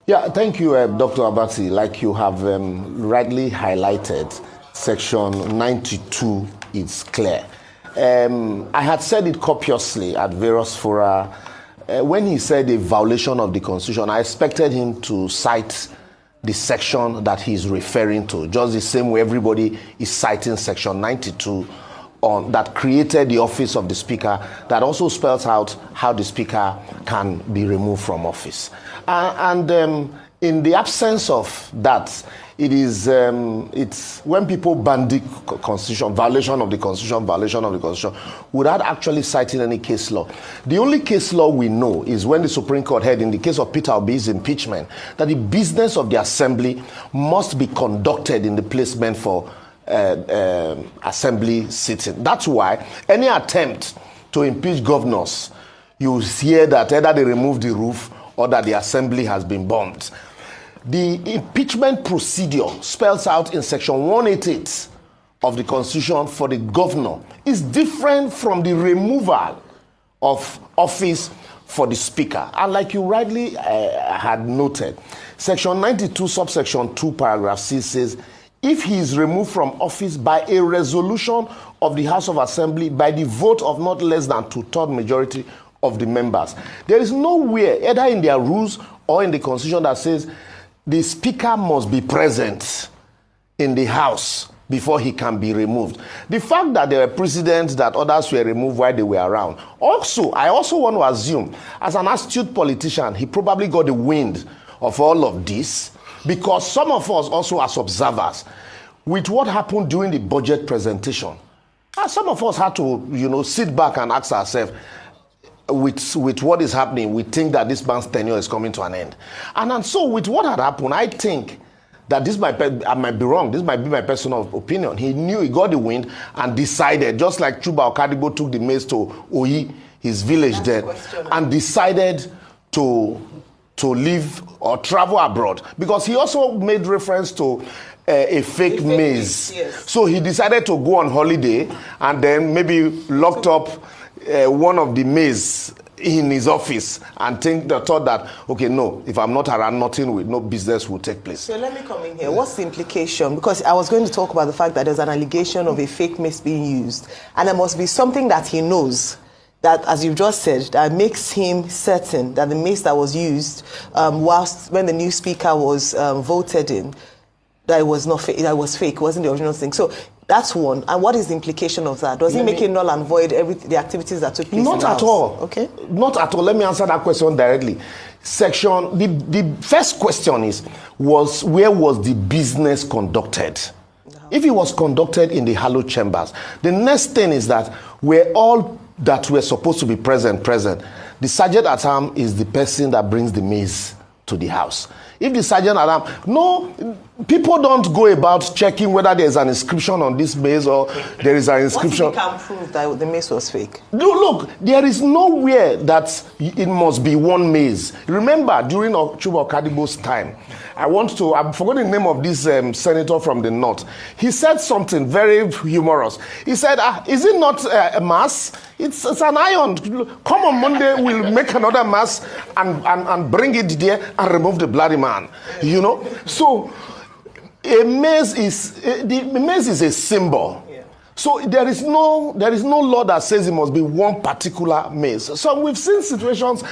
Yeah, thank you, Dr. Abasi. Like you have rightly highlighted, Section 92 is clear. I had said it copiously at various fora. When he said a violation of the Constitution, I expected him to cite the section that he's referring to, just the same way everybody is citing Section 92 that created the office of the Speaker, that also spells out how the Speaker can be removed from office. In the absence of that, it's when people bandy Constitution, violation of the Constitution, without actually citing any case law. The only case law we know is when the Supreme Court held in the case of Peter Obi's impeachment that the business of the Assembly must be conducted in the placement for Assembly sitting. That's why any attempt to impeach governors, you hear that either they remove the roof or that the Assembly has been bombed. The impeachment procedure spells out in Section 188 of the Constitution for the governor is different from the removal of office for the Speaker. And like you rightly had noted, Section 92, subsection 2, paragraph C says, if he is removed from office by a resolution of the House of Assembly by the vote of not less than 2/3 majority of the members. There is nowhere, either in their rules or in the Constitution, that says the Speaker must be present in the House before he can be removed. The fact that there were precedents that others were removed while they were around. I also want to assume, as an astute politician, he probably got the wind of all of this, because some of us also as observers, with what happened during the budget presentation, some of us had to, sit back and ask ourselves, with what is happening, we think that this man's tenure is coming to an end. And so with what had happened, I think that I might be wrong, this might be my personal opinion. He knew, he got the wind and decided, just like Chuba Okadibo took the maize to Oyi, his village there, and decided to live or travel abroad, because he also made reference to a fake maize. Yes. So he decided to go on holiday and then maybe locked up one of the maize in his office and thought that, okay, no, if I'm not around, no business will take place. So let me come in here. What's the implication? Because I was going to talk about the fact that there's an allegation of a fake maize being used, and there must be something that he knows that, as you've just said, that makes him certain that the maize that was used when the new Speaker was voted in, that it was not fake, that it was fake, it wasn't the original thing. So that's one. And what is the implication of that? Does it make it null and void the activities that took place? Not at all. Okay. Not at all. Let me answer that question directly. The first question where was the business conducted? If it was conducted in the hallowed chambers, the next thing is that we're all that we're supposed to be present. The sergeant at arms is the person that brings the maize to the house. If the sergeant at arms, people don't go about checking whether there's an inscription on this maize or there is an inscription. What if you can prove that the maize was fake? Look, there is nowhere that it must be one maize. Remember, during Chuba Okadibo's time, I've forgotten the name of this senator from the north. He said something very humorous. He said, is it not a mass? It's an iron. Come on Monday, we'll make another mass and bring it there and remove the bloody man. So a maize is a symbol. So there is no law that says it must be one particular maize. So we've seen situations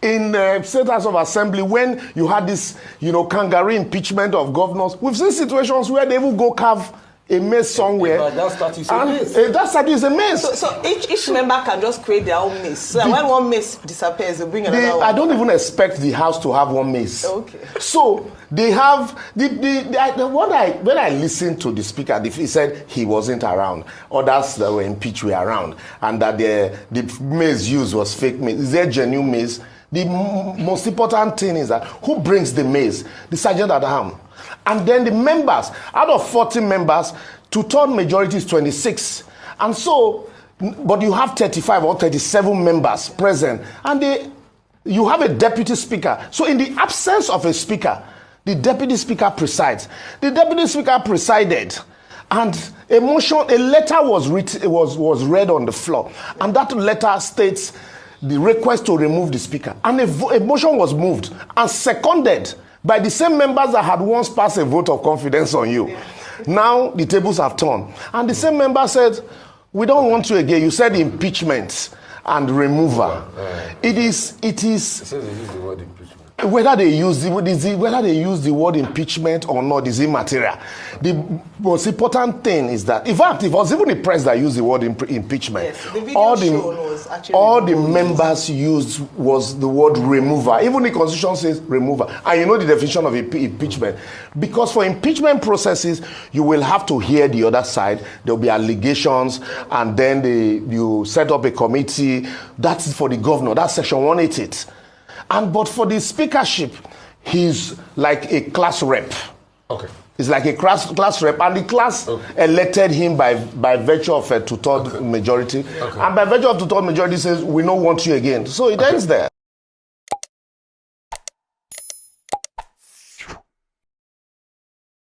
in State House of Assembly when you had this, kangaroo impeachment of governors. We've seen situations where they will go carve a maize somewhere. But that statute is a maize. That statute is a maize. So each member can just create their own maize. So when one maize disappears, they bring another one. I don't even expect the house to have one maize. Okay. So they have when I listened to the speaker, he said he wasn't around. Others that were impeached were around, and that the maize used was fake maize. Is there genuine maize? The most important thing is that who brings the maize? The sergeant at arms. And then the members, out of 40 members, 2/3 majority is 26. And so, but you have 35 or 37 members present, and you have a deputy speaker. So in the absence of a speaker, the deputy speaker presides. The deputy speaker presided, and a letter was read on the floor, and that letter states the request to remove the speaker. And a motion was moved and seconded by the same members that had once passed a vote of confidence on you. Now the tables have turned. And the same member said, we don't want you again. You said impeachment and removal. It is. It says they use the word impeachment. Whether they use the word impeachment or not is immaterial. The most important thing is that, in fact, it was even the press that used the word impeachment. Yes, the video was actually all the members used was the word removal. Even the Constitution says removal. And you know the definition of impeachment. Because for impeachment processes, you will have to hear the other side. There will be allegations, and then you set up a committee. That's for the governor. That's Section 188. But for the speakership, he's like a class rep. Okay. He's like a class rep, and the class elected him by virtue of a two-third majority. Okay. And by virtue of two-third majority says, we don't want you again. So it ends there.